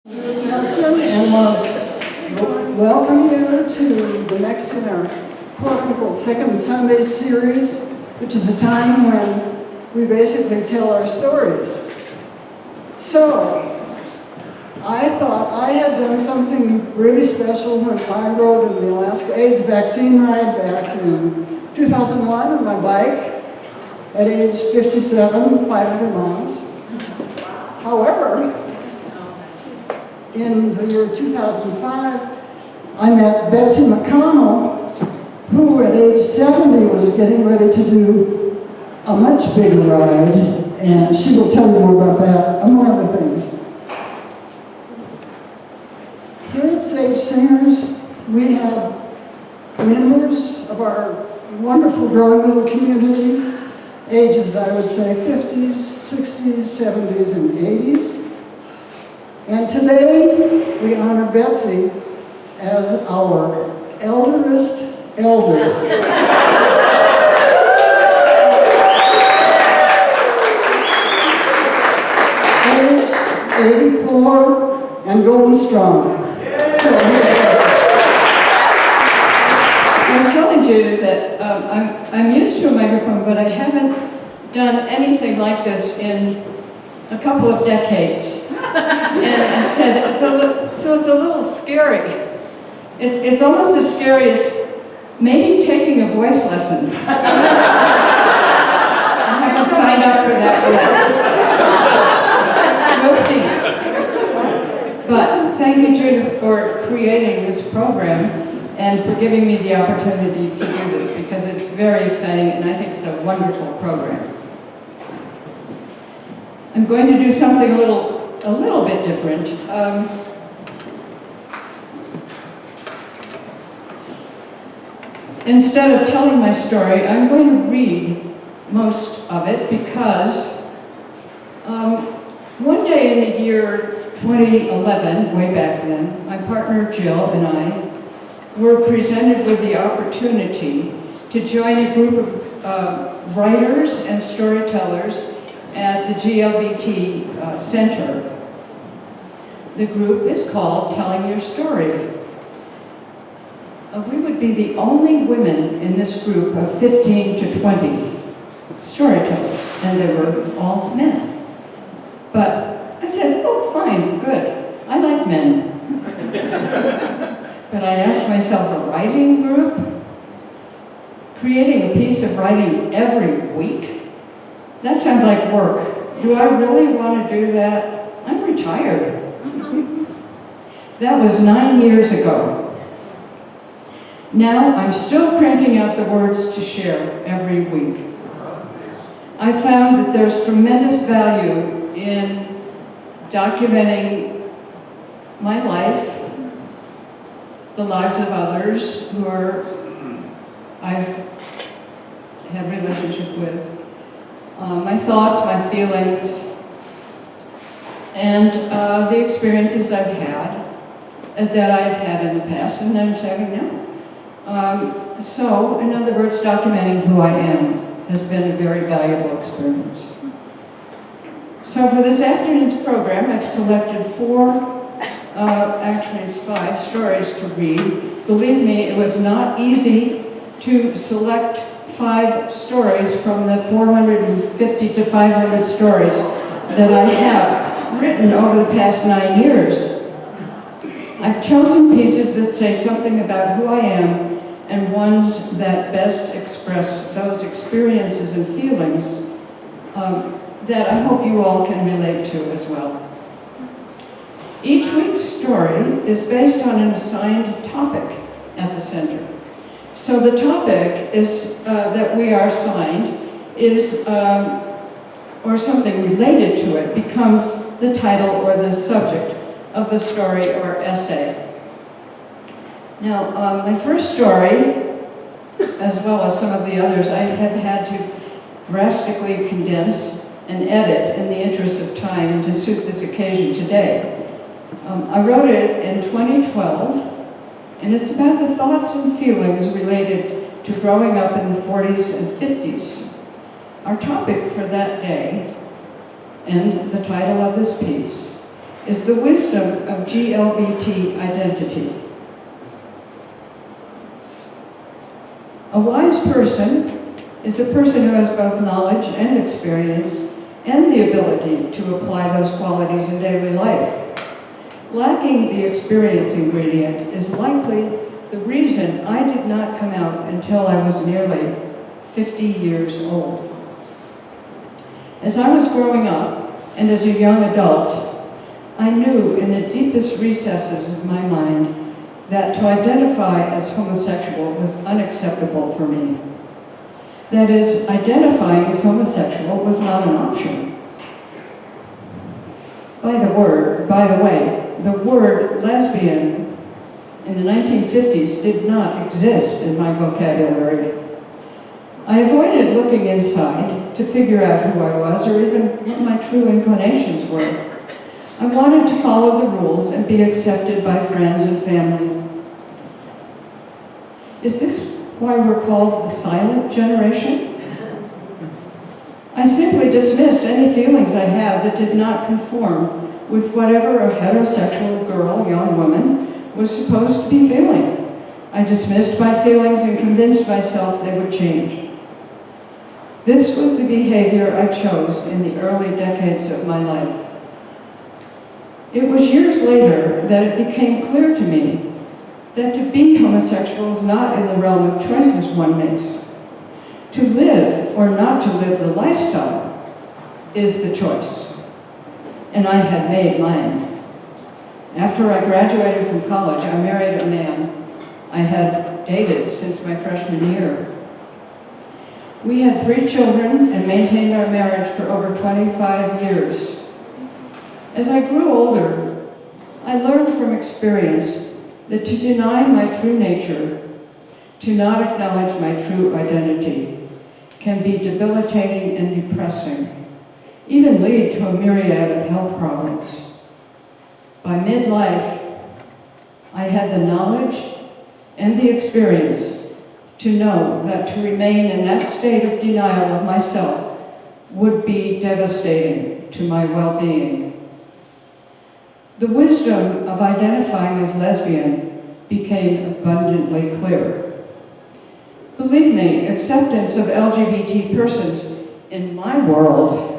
Nelson, and welcome you to the next in our quote-unquote second Sunday series, which is a time when we basically tell our stories. So, I thought I had done something really special when I rode in the Alaska AIDS vaccine ride back in 2001 on my bike at age 57, 500 miles. However, in the year 2005, I met Betsy McConnell, who at age 70 was getting ready to do a much bigger ride, and she will tell you more about that, among other things. Here at Sage Singers, we have members of our wonderful growing little community, ages I would say 50s, 60s, 70s, and 80s. And today, we honor Betsy as our elderest elder. Age 84 and going strong. So I was telling Judith that I'm used to a microphone, but I haven't done anything like this in a couple of decades. And I said, it's a little scary. It's almost as scary as maybe taking a voice lesson. I haven't signed up for that yet. We'll see. But thank you, Judith, for creating this program and for giving me the opportunity to do this, because it's very exciting and I think it's a wonderful program. I'm going to do something a little bit different. Instead of telling my story, I'm going to read most of it because one day in the year 2011, way back then, my partner Jill and I were presented with the opportunity to join a group of writers and storytellers at the GLBT Center. The group is called Telling Your Story. We would be the only women in this group of 15 to 20 storytellers, and they were all men. But I said, oh, fine, good. I like men. But I asked myself, a writing group? Creating a piece of writing every week? That sounds like work. Do I really want to do that? I'm retired. That was 9 years ago. Now I'm still cranking out the words to share every week. I found that there's tremendous value in documenting my life, the lives of others who I've had relationship with, my thoughts, my feelings, and the experiences I've had, that I've had in the past, and I'm having now. So, in other words, documenting who I am has been a very valuable experience. So for this afternoon's program, I've selected actually it's 5 stories to read. Believe me, it was not easy to select 5 stories from the 450 to 500 stories that I have written over the past 9 years. I've chosen pieces that say something about who I am and ones that best express those experiences and feelings that I hope you all can relate to as well. Each week's story is based on an assigned topic at the center. So the topic is that we are assigned is, or something related to it, becomes the title or the subject of the story or essay. Now, my first story, as well as some of the others, I have had to drastically condense and edit in the interest of time to suit this occasion today. I wrote it in 2012, and it's about the thoughts and feelings related to growing up in the 40s and 50s. Our topic for that day, and the title of this piece, is the wisdom of GLBT identity. A wise person is a person who has both knowledge and experience and the ability to apply those qualities in daily life. Lacking the experience ingredient is likely the reason I did not come out until I was nearly 50 years old. As I was growing up, and as a young adult, I knew in the deepest recesses of my mind that to identify as homosexual was unacceptable for me. That is, identifying as homosexual was not an option. By the way, the word lesbian in the 1950s did not exist in my vocabulary. I avoided looking inside to figure out who I was or even what my true inclinations were. I wanted to follow the rules and be accepted by friends and family. Is this why we're called the silent generation? I simply dismissed any feelings I had that did not conform with whatever a heterosexual girl, young woman, was supposed to be feeling. I dismissed my feelings and convinced myself they would change. This was the behavior I chose in the early decades of my life. It was years later that it became clear to me that to be homosexual is not in the realm of choices one makes. To live or not to live the lifestyle is the choice. And I had made mine. After I graduated from college, I married a man I had dated since my freshman year. We had 3 children and maintained our marriage for over 25 years. As I grew older, I learned from experience that to deny my true nature, to not acknowledge my true identity, can be debilitating and depressing, even lead to a myriad of health problems. By midlife, I had the knowledge and the experience to know that to remain in that state of denial of myself would be devastating to my well-being. The wisdom of identifying as lesbian became abundantly clear. Believe me, acceptance of LGBT persons in my world,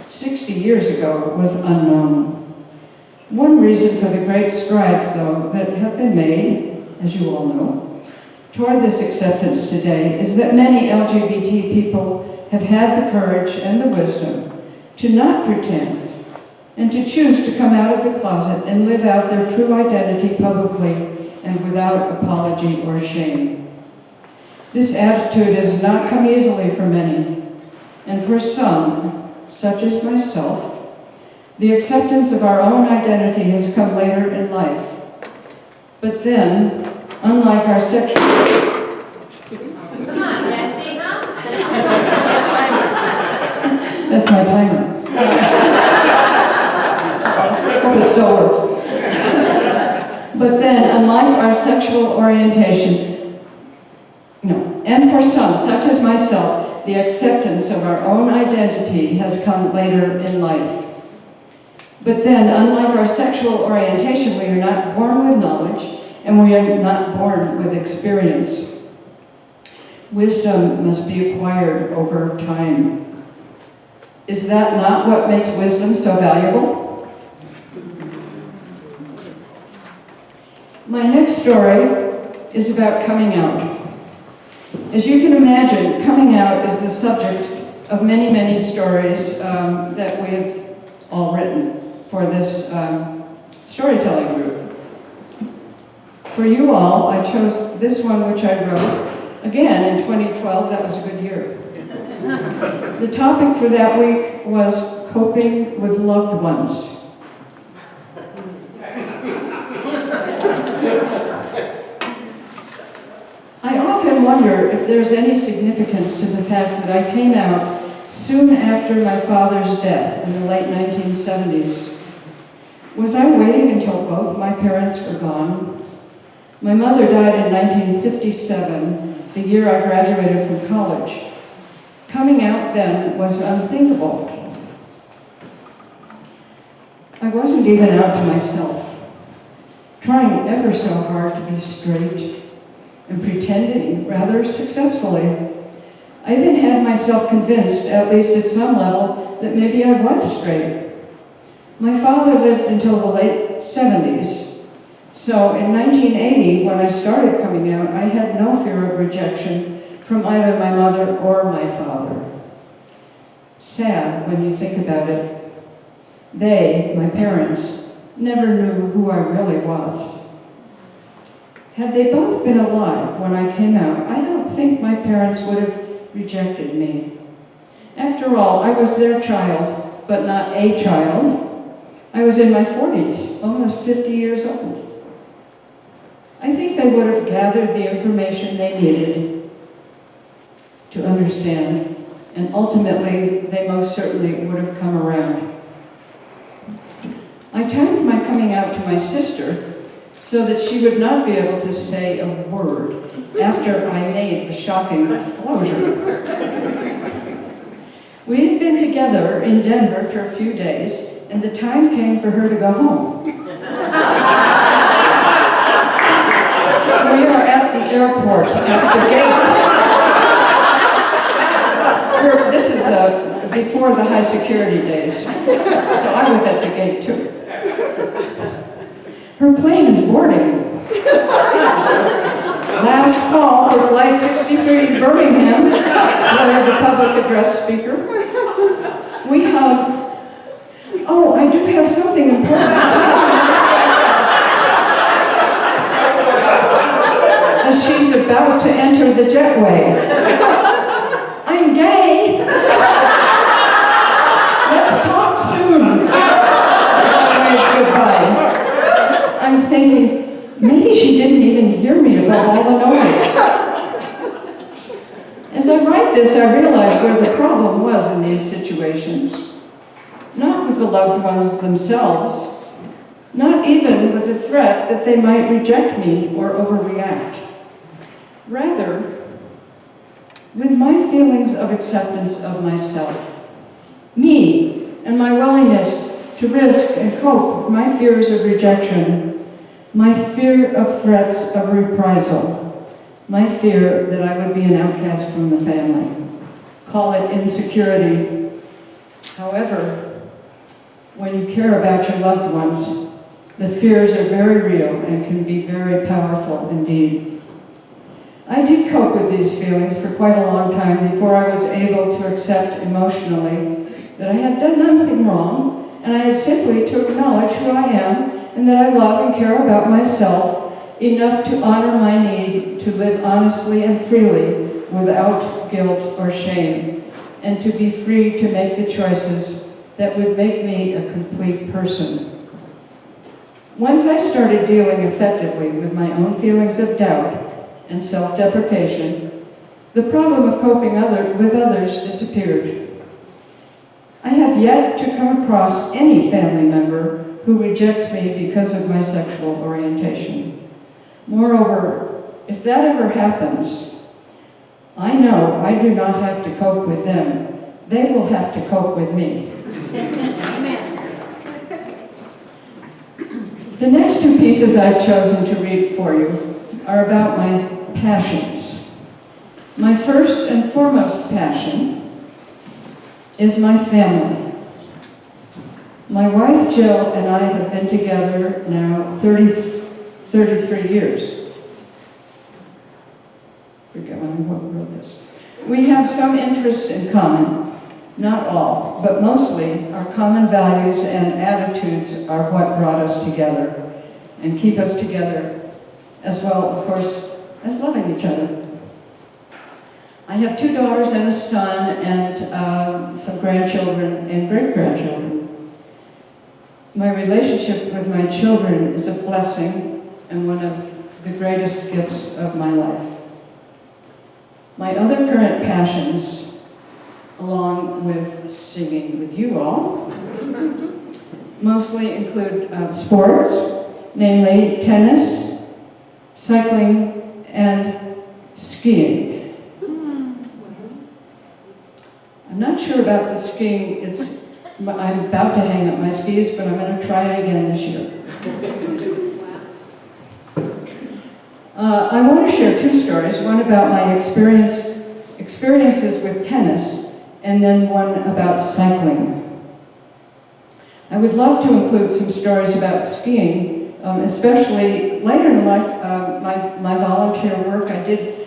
60 years ago was unknown. One reason for the great strides, though, that have been made, as you all know, toward this acceptance today is that many LGBT people have had the courage and the wisdom to not pretend and to choose to come out of the closet and live out their true identity publicly and without apology or shame. This attitude has not come easily for many, and for some, such as myself, the acceptance of our own identity has come later in life. But then, unlike our sexual... Come on, Betsy, huh? That's my timer. Hope it still works. But then, unlike our sexual orientation, and for some, such as myself, the acceptance of our own identity has come later in life. But then, unlike our sexual orientation, we are not born with knowledge, and we are not born with experience. Wisdom must be acquired over time. Is that not what makes wisdom so valuable? My next story is about coming out. As you can imagine, coming out is the subject of many, many stories that we have all written for this storytelling group. For you all, I chose this one, which I wrote, again, in 2012. That was a good year. The topic for that week was coping with loved ones. I often wonder if there's any significance to the fact that I came out soon after my father's death in the late 1970s. Was I waiting until both my parents were gone? My mother died in 1957, the year I graduated from college. Coming out then was unthinkable. I wasn't even out to myself, trying ever so hard to be straight and pretending rather successfully. I even had myself convinced, at least at some level, that maybe I was straight. My father lived until the late 70s, so in 1980, when I started coming out, I had no fear of rejection from either my mother or my father. Sad when you think about it. They, my parents, never knew who I really was. Had they both been alive when I came out, I don't think my parents would have rejected me. After all, I was their child, but not a child. I was in my 40s, almost 50 years old. I think they would have gathered the information they needed to understand, and ultimately, they most certainly would have come around. I timed my coming out to my sister so that she would not be able to say a word after I made the shocking disclosure. We had been together in Denver for a few days, and the time came for her to go home. We are at the airport, at the gate. This is before the high security days, so I was at the gate too. Her plane is boarding. Last call for Flight 63 Birmingham, blared the public address speaker. We hugged. Oh, I do have something important to tell you. As she's about to enter the jetway. I'm gay. Let's talk soon. Goodbye. I'm thinking, maybe she didn't even hear me above all the noise. As I write this, I realize where the problem was in these situations. Not with the loved ones themselves, not even with the threat that they might reject me or overreact. Rather, with my feelings of acceptance of myself, me and my willingness to risk and cope with my fears of rejection, my fear of threats of reprisal, my fear that I would be an outcast from the family. Call it insecurity. However, when you care about your loved ones, the fears are very real and can be very powerful indeed. I did cope with these feelings for quite a long time before I was able to accept emotionally that I had done nothing wrong, and I had simply to acknowledge who I am and that I love and care about myself enough to honor my need to live honestly and freely without guilt or shame, and to be free to make the choices that would make me a complete person. Once I started dealing effectively with my own feelings of doubt and self-deprecation, the problem of coping with others disappeared. I have yet to come across any family member who rejects me because of my sexual orientation. Moreover, if that ever happens, I know I do not have to cope with them. They will have to cope with me. The next two pieces I've chosen to read for you are about my passions. My first and foremost passion is my family. My wife Jill and I have been together now 33 years. Forget when I wrote this. We have some interests in common. Not all, but mostly our common values and attitudes are what brought us together and keep us together, as well, of course, as loving each other. I have 2 daughters and a son and some grandchildren and great-grandchildren. My relationship with my children is a blessing and one of the greatest gifts of my life. My other current passions, along with singing with you all, mostly include sports, namely tennis, cycling, and skiing. I'm not sure about the skiing. I'm about to hang up my skis, but I'm going to try it again this year. I want to share two stories, one about my experiences with tennis, and then one about cycling. I would love to include some stories about skiing, especially later in life, my volunteer work. I did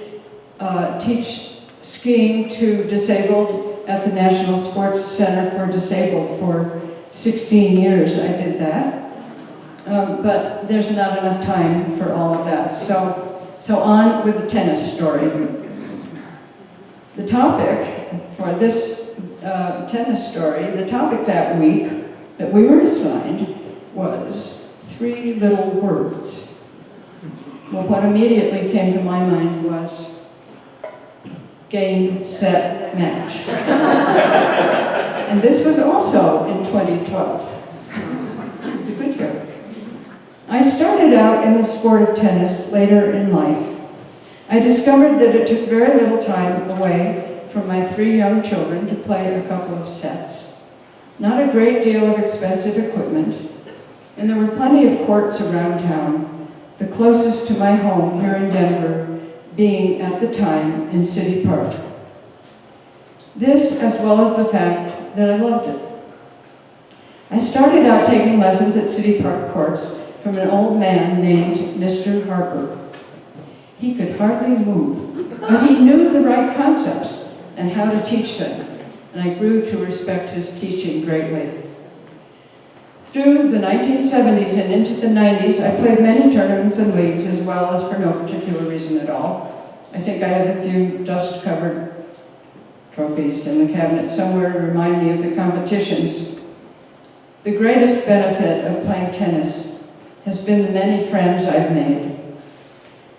teach skiing to disabled at the National Sports Center for Disabled for 16 years. I did that. But there's not enough time for all of that. So on with the tennis story. The topic for this tennis story, the topic that week that we were assigned was 3 little words. Well, what immediately came to my mind was game, set, match. And this was also in 2012. It was a good year. I started out in the sport of tennis later in life. I discovered that it took very little time away from my 3 young children to play a couple of sets. Not a great deal of expensive equipment, and there were plenty of courts around town, the closest to my home here in Denver being at the time in City Park. This, as well as the fact that I loved it. I started out taking lessons at City Park courts from an old man named Mr. Harper. He could hardly move, but he knew the right concepts and how to teach them, and I grew to respect his teaching greatly. Through the 1970s and into the 90s, I played many tournaments and leagues, as well as for no particular reason at all. I think I have a few dust-covered trophies in the cabinet somewhere to remind me of the competitions. The greatest benefit of playing tennis has been the many friends I've made.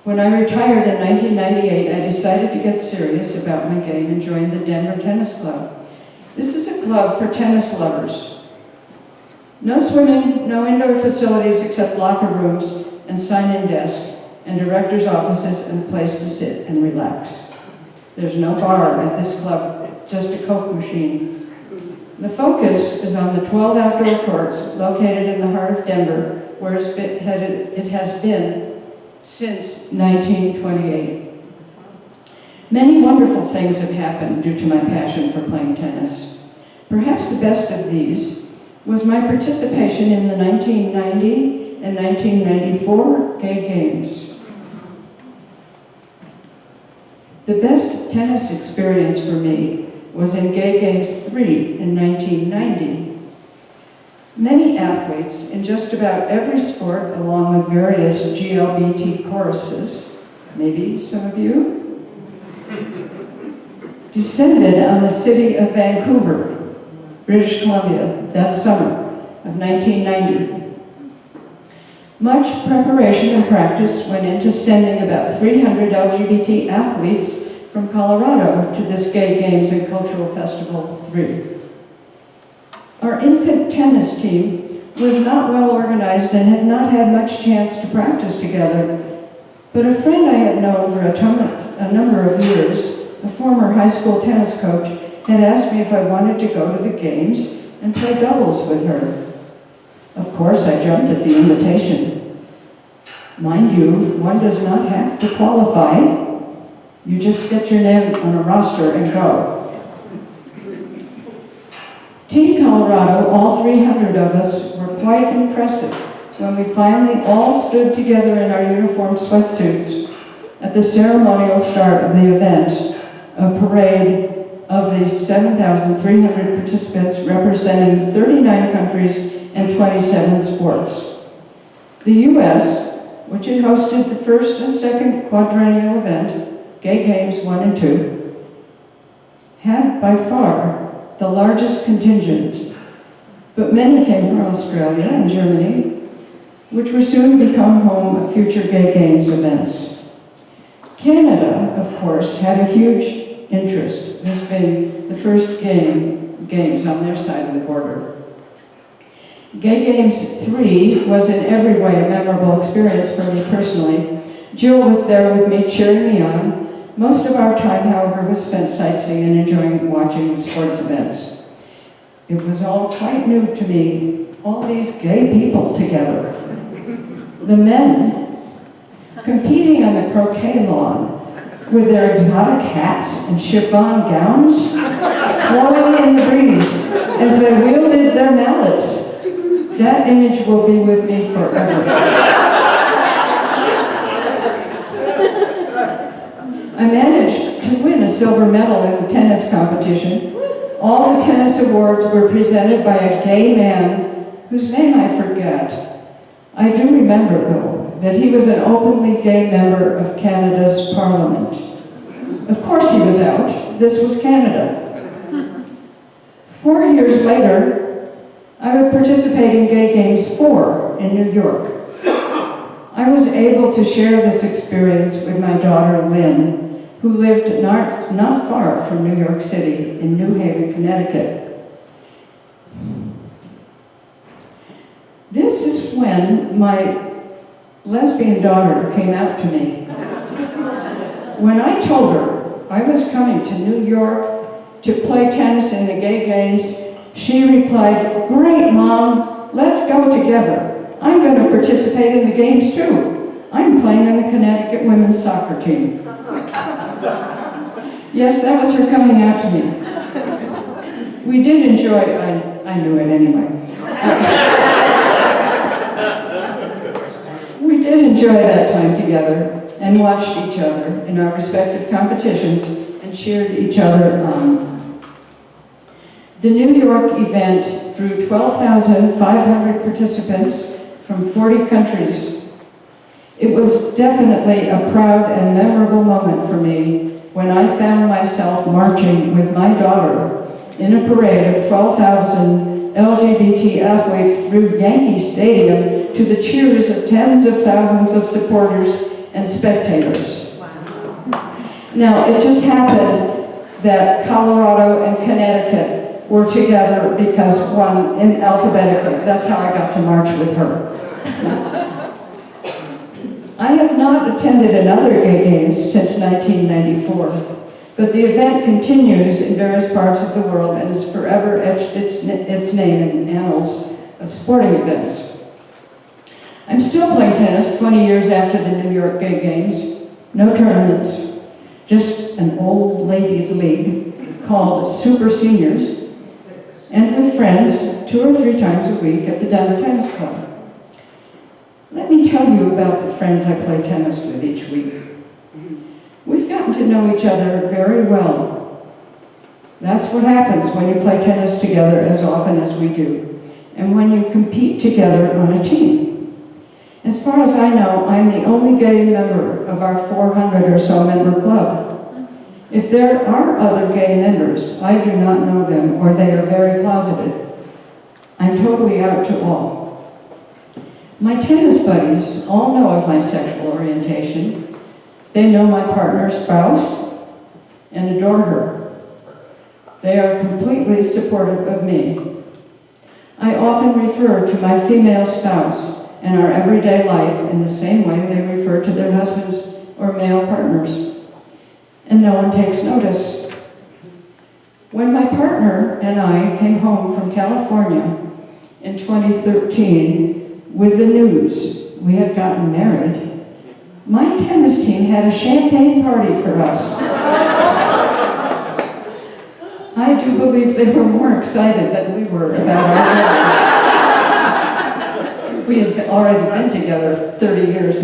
When I retired in 1998, I decided to get serious about my game and joined the Denver Tennis Club. This is a club for tennis lovers. No swimming, no indoor facilities except locker rooms and sign-in desk and director's offices and a place to sit and relax. There's no bar at this club, just a Coke machine. The focus is on the 12 outdoor courts located in the heart of Denver, where it has been since 1928. Many wonderful things have happened due to my passion for playing tennis. Perhaps the best of these was my participation in the 1990 and 1994 Gay Games. The best tennis experience for me was in Gay Games 3 in 1990. Many athletes in just about every sport, along with various GLBT choruses, maybe some of you, descended on the city of Vancouver, British Columbia, that summer of 1990. Much preparation and practice went into sending about 300 LGBT athletes from Colorado to this Gay Games and Cultural Festival 3. Our infant tennis team was not well organized and had not had much chance to practice together, but a friend I had known for a number of years, a former high school tennis coach, had asked me if I wanted to go to the games and play doubles with her. Of course, I jumped at the invitation. Mind you, one does not have to qualify. You just get your name on a roster and go. Team Colorado, all 300 of us, were quite impressive when we finally all stood together in our uniform sweatsuits at the ceremonial start of the event, a parade of the 7,300 participants representing 39 countries and 27 sports. The U.S., which had hosted the first and second quadrennial event, Gay Games 1 and 2, had by far the largest contingent, but many came from Australia and Germany, which were soon to become home of future Gay Games events. Canada, of course, had a huge interest, this being the first games on their side of the border. Gay Games 3 was in every way a memorable experience for me personally. Jill was there with me, cheering me on. Most of our time, however, was spent sightseeing and enjoying watching sports events. It was all quite new to me, all these gay people together. The men competing on the croquet lawn with their exotic hats and chiffon gowns, flowing in the breeze as they wielded their mallets. That image will be with me forever. I managed to win a silver medal in the tennis competition. All the tennis awards were presented by a gay man whose name I forget. I do remember, though, that he was an openly gay member of Canada's Parliament. Of course he was out. This was Canada. 4 years later, I would participate in Gay Games 4 in New York. I was able to share this experience with my daughter, Lynn, who lived not far from New York City in New Haven, Connecticut. This is when my lesbian daughter came out to me. When I told her I was coming to New York to play tennis in the Gay Games, she replied, "Great, Mom, let's go together. I'm going to participate in the games too. I'm playing on the Connecticut women's soccer team." Yes, that was her coming out to me. We did enjoy, I knew it anyway. We did enjoy that time together and watched each other in our respective competitions and cheered each other on. The New York event drew 12,500 participants from 40 countries. It was definitely a proud and memorable moment for me when I found myself marching with my daughter in a parade of 12,000 LGBT athletes through Yankee Stadium to the cheers of tens of thousands of supporters and spectators. Now, it just happened that Colorado and Connecticut were together because one's in alphabetically. That's how I got to march with her. I have not attended another Gay Games since 1994, but the event continues in various parts of the world and has forever etched its name in the annals of sporting events. I'm still playing tennis 20 years after the New York Gay Games. No tournaments, just an old ladies' league called Super Seniors, and with friends 2 or 3 times a week at the Denver Tennis Club. Let me tell you about the friends I play tennis with each week. We've gotten to know each other very well. That's what happens when you play tennis together as often as we do, and when you compete together on a team. As far as I know, I'm the only gay member of our 400 or so member club. If there are other gay members, I do not know them, or they are very closeted. I'm totally out to all. My tennis buddies all know of my sexual orientation. They know my partner's spouse and adore her. They are completely supportive of me. I often refer to my female spouse and our everyday life in the same way they refer to their husbands or male partners. And no one takes notice. When my partner and I came home from California in 2013 with the news we had gotten married, my tennis team had a champagne party for us. I do believe they were more excited than we were about our wedding. We had already been together 30 years.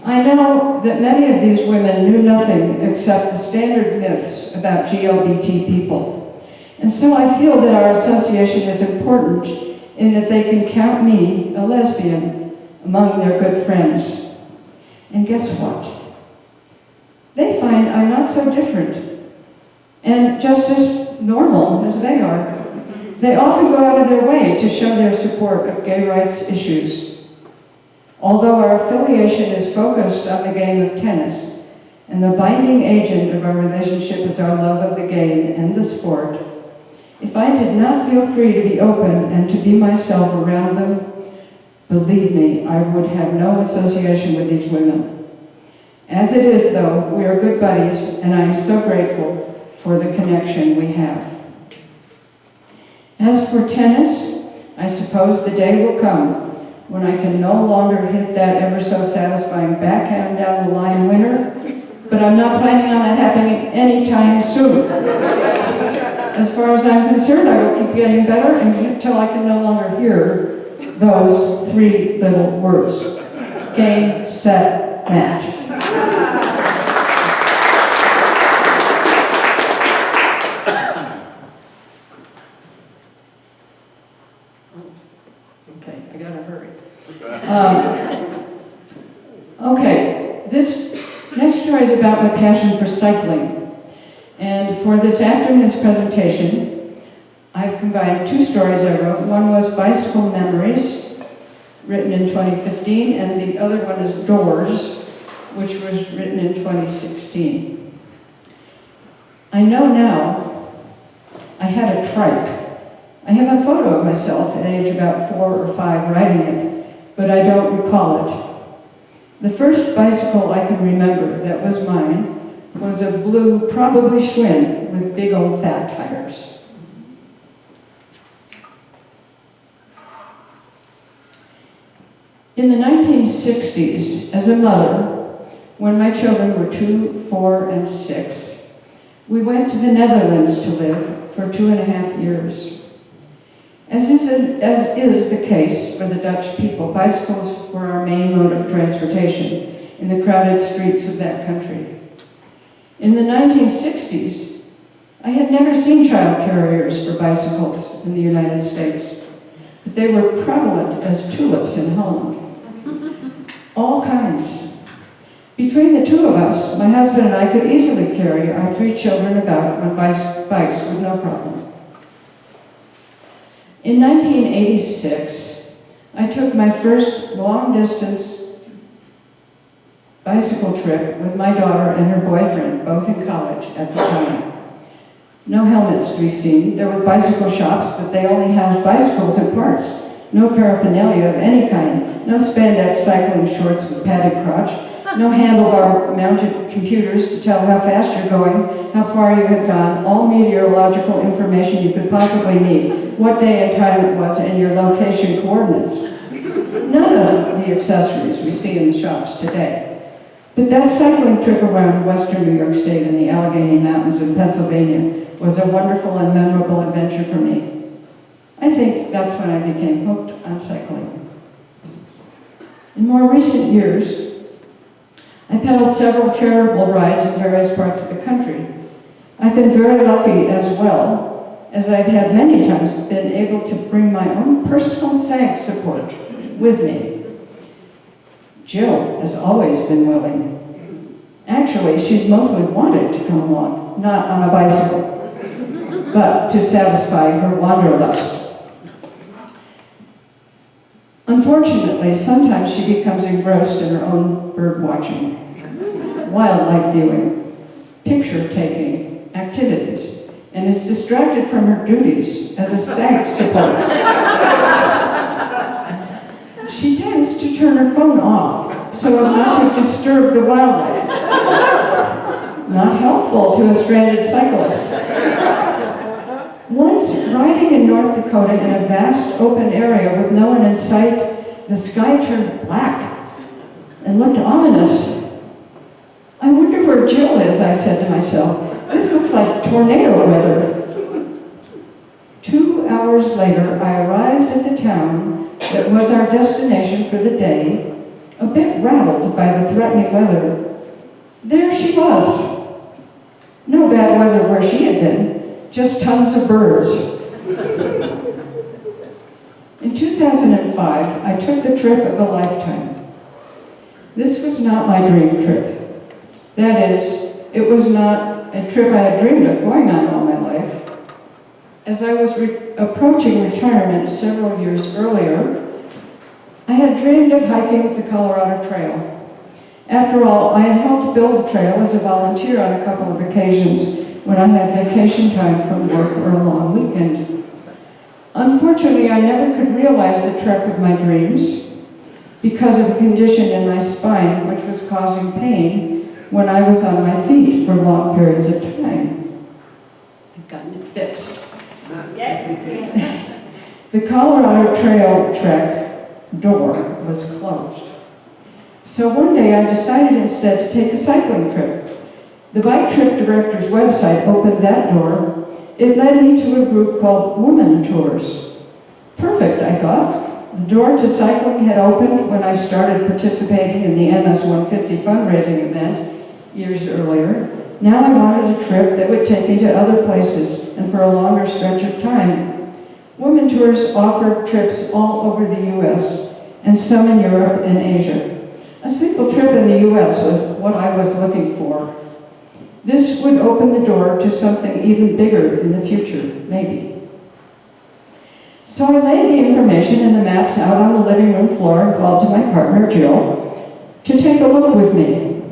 I know that many of these women knew nothing except the standard myths about GLBT people. And so I feel that our association is important in that they can count me, a lesbian, among their good friends. And guess what? They find I'm not so different and just as normal as they are. They often go out of their way to show their support of gay rights issues. Although our affiliation is focused on the game of tennis, and the binding agent of our relationship is our love of the game and the sport, if I did not feel free to be open and to be myself around them, believe me, I would have no association with these women. As it is, though, we are good buddies, and I am so grateful for the connection we have. As for tennis, I suppose the day will come when I can no longer hit that ever so satisfying backhand down the line winner, but I'm not planning on that happening anytime soon. As far as I'm concerned, I will keep getting better until I can no longer hear those three little words. Game, set, match. Okay, I gotta hurry. Okay, this next story is about my passion for cycling. And for this afternoon's presentation, I've combined two stories I wrote. One was Bicycle Memories, written in 2015, and the other one is Doors, which was written in 2016. I know now I had a trike. I have a photo of myself at age about 4 or 5 riding it, but I don't recall it. The first bicycle I can remember that was mine was a blue, probably Schwinn, with big old fat tires. In the 1960s, as a mother, when my children were 2, 4, and 6, we went to the Netherlands to live for 2.5 years. As is the case for the Dutch people, bicycles were our main mode of transportation in the crowded streets of that country. In the 1960s, I had never seen child carriers for bicycles in the United States, but they were prevalent as tulips in Holland. All kinds. Between the two of us, my husband and I could easily carry our 3 children about on bikes with no problem. In 1986, I took my first long-distance bicycle trip with my daughter and her boyfriend, both in college at the time. No helmets to be seen. There were bicycle shops, but they only housed bicycles and parts. No paraphernalia of any kind. No spandex cycling shorts with padded crotch. No handlebar-mounted computers to tell how fast you're going, how far you had gone, all meteorological information you could possibly need, what day and time it was, and your location coordinates. None of the accessories we see in the shops today. But that cycling trip around western New York State and the Allegheny Mountains in Pennsylvania was a wonderful and memorable adventure for me. I think that's when I became hooked on cycling. In more recent years, I pedaled several charitable rides in various parts of the country. I've been very lucky as well, as I've had many times been able to bring my own personal SAG support with me. Jill has always been willing. Actually, she's mostly wanted to come along, not on a bicycle, but to satisfy her wanderlust. Unfortunately, sometimes she becomes engrossed in her own bird watching, wildlife viewing, picture taking activities, and is distracted from her duties as a SAG supporter. She tends to turn her phone off so as not to disturb the wildlife. Not helpful to a stranded cyclist. Once, riding in North Dakota in a vast open area with no one in sight, the sky turned black and looked ominous. I wonder where Jill is, I said to myself. This looks like tornado weather. 2 hours later, I arrived at the town that was our destination for the day, a bit rattled by the threatening weather. There she was. No bad weather where she had been, just tons of birds. In 2005, I took the trip of a lifetime. This was not my dream trip. That is, it was not a trip I had dreamed of going on all my life. As I was approaching retirement several years earlier, I had dreamed of hiking the Colorado Trail. After all, I had helped build the trail as a volunteer on a couple of occasions when I had vacation time from work or a long weekend. Unfortunately, I never could realize the trek of my dreams because of a condition in my spine which was causing pain when I was on my feet for long periods of time. I've got fixed. Yeah. The Colorado Trail Trek door was closed. So one day I decided instead to take a cycling trip. The Bike Trip Director's website opened that door. It led me to a group called Woman Tours. Perfect, I thought. The door to cycling had opened when I started participating in the MS 150 fundraising event years earlier. Now I wanted a trip that would take me to other places and for a longer stretch of time. Women Tours offered trips all over the U.S. and some in Europe and Asia. A single trip in the U.S. was what I was looking for. This would open the door to something even bigger in the future, maybe. So I laid the information and the maps out on the living room floor and called to my partner, Jill, to take a look with me.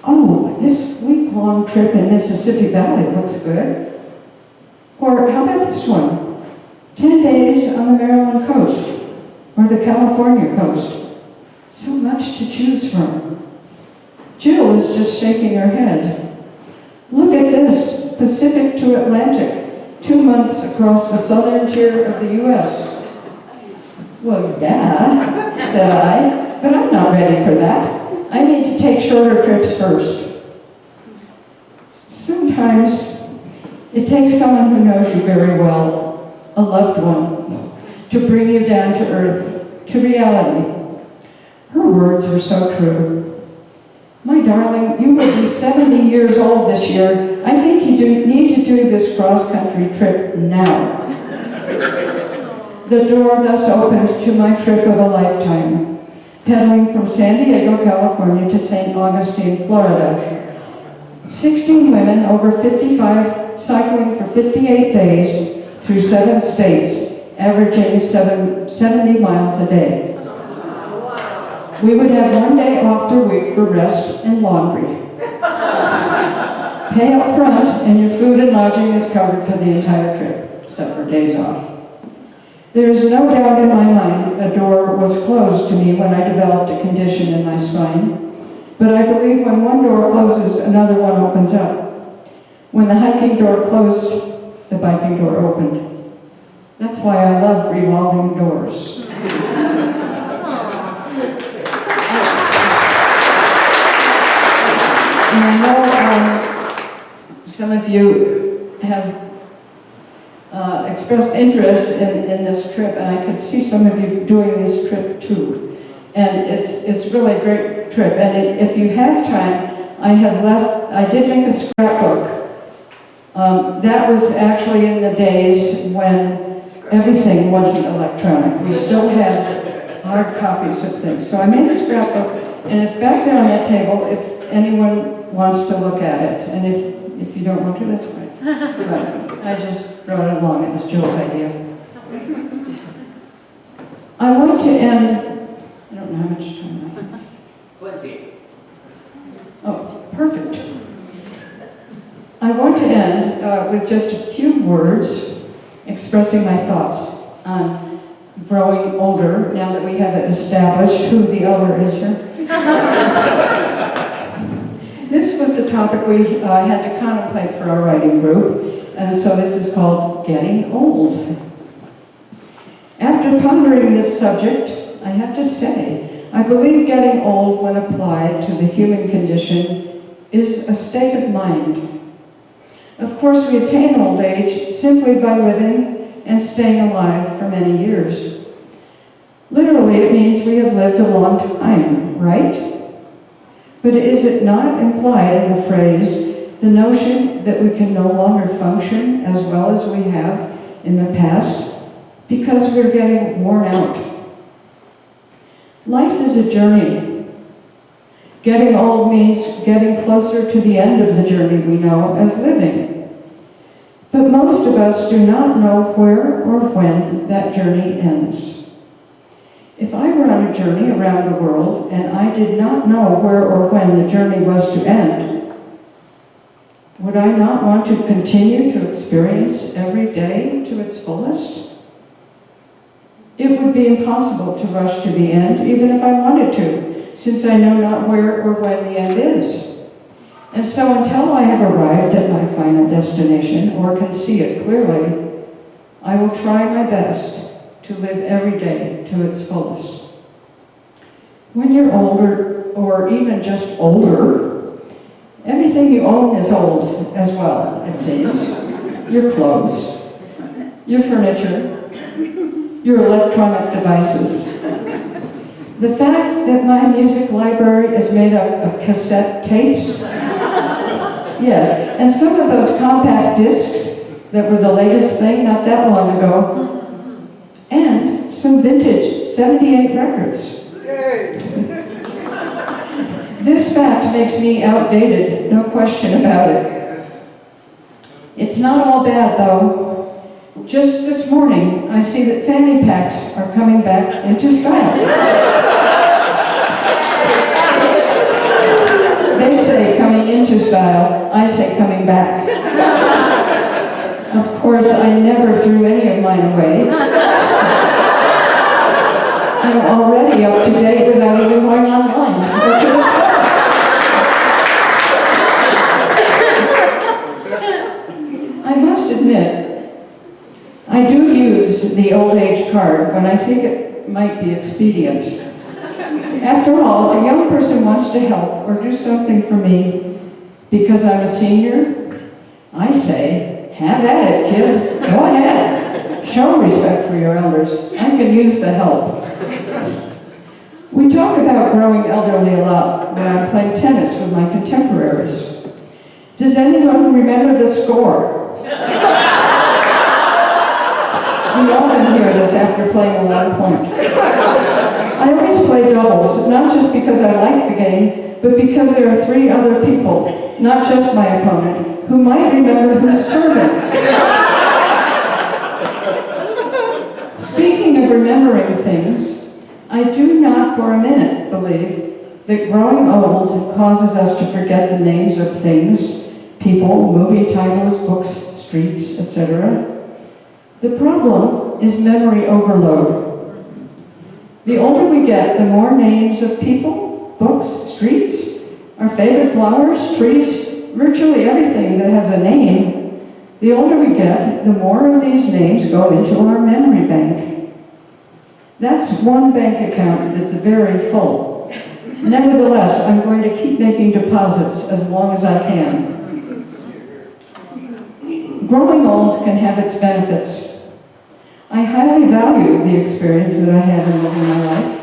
Oh, this week-long trip in Mississippi Valley looks good. Or how about this one? 10 days on the Maryland coast or the California coast. So much to choose from. Jill is just shaking her head. Look at this, Pacific to Atlantic, 2 months across the southern tier of the U.S. Well, yeah, said I, but I'm not ready for that. I need to take shorter trips first. Sometimes it takes someone who knows you very well, a loved one, to bring you down to earth, to reality. Her words were so true. My darling, you will be 70 years old this year. I think you need to do this cross-country trip now. The door thus opened to my trip of a lifetime, pedaling from San Diego, California to St. Augustine, Florida. 16 women over 55 cycling for 58 days through 7 states, averaging 70 miles a day. We would have 1 day off per week for rest and laundry. Pay up front and your food and lodging is covered for the entire trip, except for days off. There is no doubt in my mind a door was closed to me when I developed a condition in my spine. But I believe when one door closes, another one opens up. When the hiking door closed, the biking door opened. That's why I love revolving doors. And I know some of you have expressed interest in this trip, and I could see some of you doing this trip too. And it's really a great trip. And if you have time, I did make a scrapbook. That was actually in the days when everything wasn't electronic. We still had hard copies of things. So I made a scrapbook, and it's back there on that table if anyone wants to look at it. And if you don't want to, that's fine. But I just brought it along. It was Jill's idea. I want to end, I don't know how much time I have. Plenty. Oh, perfect. I want to end with just a few words expressing my thoughts on growing older, now that we have established who the elder is here. This was a topic we had to contemplate for our writing group, and so this is called Getting Old. After pondering this subject, I have to say, I believe getting old, when applied to the human condition, is a state of mind. Of course, we attain old age simply by living and staying alive for many years. Literally, it means we have lived a long time, right? But is it not implied in the phrase, the notion that we can no longer function as well as we have in the past because we're getting worn out? Life is a journey. Getting old means getting closer to the end of the journey we know as living. But most of us do not know where or when that journey ends. If I were on a journey around the world and I did not know where or when the journey was to end, would I not want to continue to experience every day to its fullest? It would be impossible to rush to the end, even if I wanted to, since I know not where or when the end is. And so until I have arrived at my final destination or can see it clearly, I will try my best to live every day to its fullest. When you're older, or even just older, everything you own is old as well, it seems. Your clothes, your furniture, your electronic devices. The fact that my music library is made up of cassette tapes, yes, and some of those compact discs that were the latest thing not that long ago, and some vintage 78 records. This fact makes me outdated, no question about it. It's not all bad, though. Just this morning, I see that fanny packs are coming back into style. They say coming into style, I say coming back. Of course, I never threw any of mine away. I'm already up to date without even going online or to the store. I must admit, I do use the old age card when I think it might be expedient. After all, if a young person wants to help or do something for me because I'm a senior, I say, have at it, kid. Go ahead. Show respect for your elders. I can use the help. We talk about growing elderly a lot when I'm playing tennis with my contemporaries. Does anyone remember the score? We often hear this after playing a long point. I always play doubles, not just because I like the game, but because there are 3 other people, not just my opponent, who might remember who's serving. Speaking of remembering things, I do not for a minute believe that growing old causes us to forget the names of things, people, movie titles, books, streets, etc. The problem is memory overload. The older we get, the more names of people, books, streets, our favorite flowers, trees, virtually everything that has a name. The older we get, the more of these names go into our memory bank. That's one bank account that's very full. Nevertheless, I'm going to keep making deposits as long as I can. Growing old can have its benefits. I highly value the experience that I have in living my life.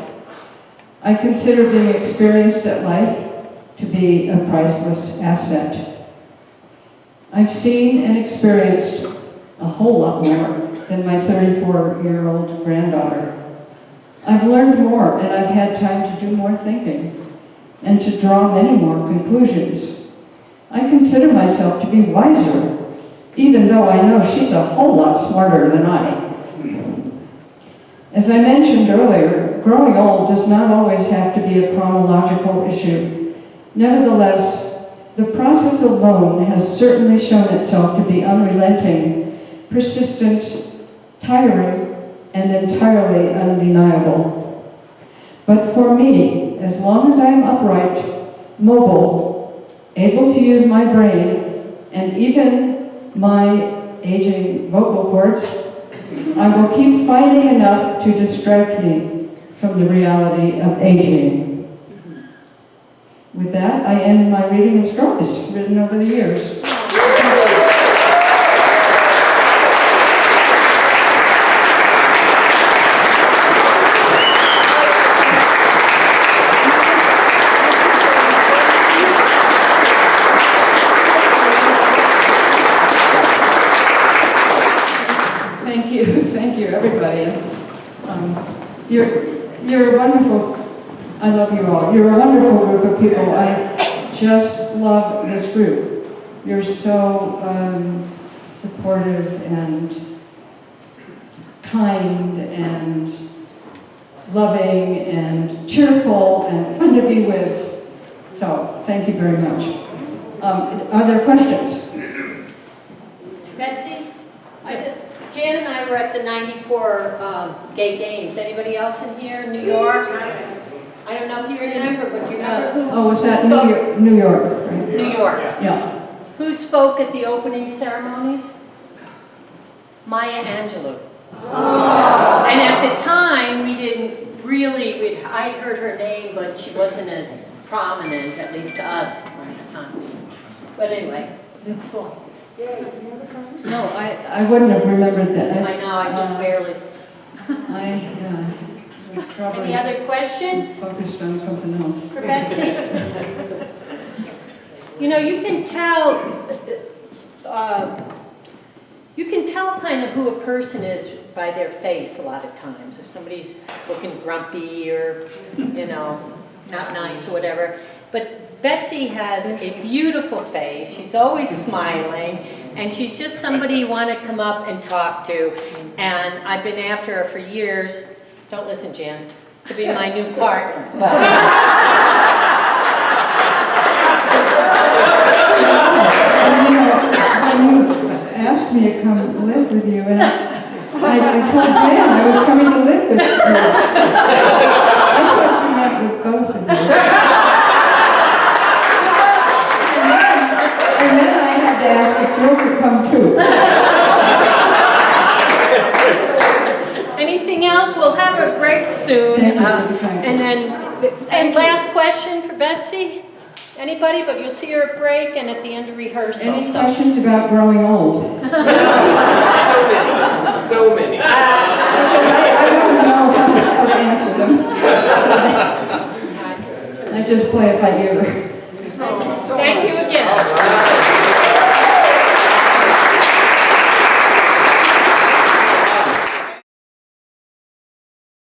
I consider being experienced at life to be a priceless asset. I've seen and experienced a whole lot more than my 34-year-old granddaughter. I've learned more, and I've had time to do more thinking and to draw many more conclusions. I consider myself to be wiser, even though I know she's a whole lot smarter than I. As I mentioned earlier, growing old does not always have to be a chronological issue. Nevertheless, the process alone has certainly shown itself to be unrelenting, persistent, tiring, and entirely undeniable. But for me, as long as I am upright, mobile, able to use my brain, and even my aging vocal cords, I will keep fighting enough to distract me from the reality of aging. With that, I end my reading of stories written over the years. Thank you, everybody. You're a wonderful, I love you all. You're a wonderful group of people. I just love this group. You're so supportive and kind and loving and cheerful and fun to be with. So, thank you very much. Are there questions? Betsy, Jan and I were at the '94 gay games. Anybody else in here? New York? I don't know if you remember, but do you remember who Oh, was that spoke? New York, right? New York. Yeah. Who spoke at the opening ceremonies? Maya Angelou. And at the time, we didn't really, I'd heard her name, but she wasn't as prominent, at least to us at the time. But anyway, it's cool. No, I wouldn't have remembered that. I know, I just barely. Was probably Any other questions focused on something else. for Betsy? You know, you can tell kind of who a person is by their face a lot of times. If somebody's looking grumpy or, you know, not nice or whatever. But Betsy has a beautiful face. She's always smiling. And she's just somebody you want to come up and talk to. And I've been after her for years. Don't listen, Jan. To be my new partner. Asked me to come live with you, and I told Jan I was coming to live with you. I thought you meant with both of you. And then I had to ask if Joe could come too. Anything else? We'll have a break soon. And last question for Betsy. Anybody? But you'll see her at break and at the end of rehearsal. Any questions about growing old? So many. Because I don't know how to answer them. I just play it by ear. Thank you again.